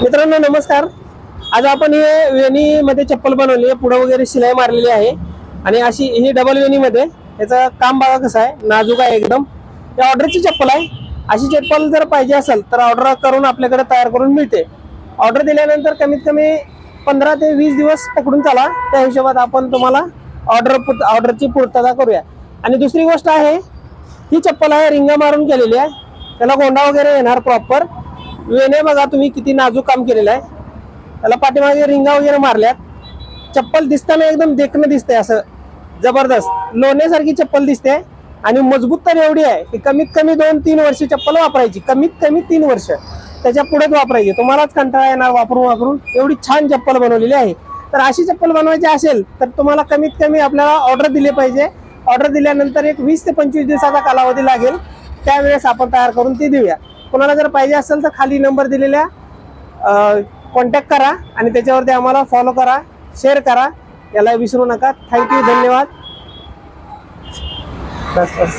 मित्रांनो नमस्कार। आज आपण हे वेणीमध्ये चप्पल बनवली आहे, पुढे वगैरे शिलाई मारलेली आहे आणि अशी ही डबल वेणीमध्ये याचं काम बघा कसं आहे, नाजूक आहे एकदम। या ऑर्डरची चप्पल आहे। अशी चप्पल जर पाहिजे असेल तर ऑर्डर करून आपल्याकडे तयार करून मिळते। ऑर्डर दिल्यानंतर कमीत कमी 15 ते 20 दिवस पकडून चला, त्या हिशोबात आपण तुम्हाला ऑर्डरची पूर्तता करूया। आणि दुसरी गोष्ट आहे, ही चप्पल आहे रिंगा मारून केलेली आहे, त्याला गोंडा वगैरे येणार प्रॉपर। वेणे बघा तुम्ही किती नाजूक काम केलेलं आहे, त्याला पाठीमागे रिंगा वगैरे मारल्यात। चप्पल दिसताना एकदम देखणं दिसते, असं जबरदस्त लोण्यासारखी चप्पल दिसते आणि मजबूत तर एवढी आहे की कमीत कमी 2-3 वर्ष चप्पल वापरायची, कमीत कमी 3 वर्ष त्याच्या पुढेच वापरायची, तुम्हालाच कंटाळा येणार वापरून वापरून। एवढी छान चप्पल बनवलेली आहे। तर अशी चप्पल बनवायची असेल तर तुम्हाला कमीत कमी आपल्याला ऑर्डर दिली पाहिजे। ऑर्डर दिल्यानंतर एक 20 ते 25 दिवसाचा कालावधी लागेल, त्यावेळेस आपण तयार करून ती देऊया। कोणाला जर पाहिजे असेल तर खाली नंबर दिलेल्या कॉन्टॅक्ट करा आणि त्याच्यावरती आम्हाला फॉलो करा, शेअर करा, याला विसरू नका। थँक्यू, धन्यवाद। बस बस।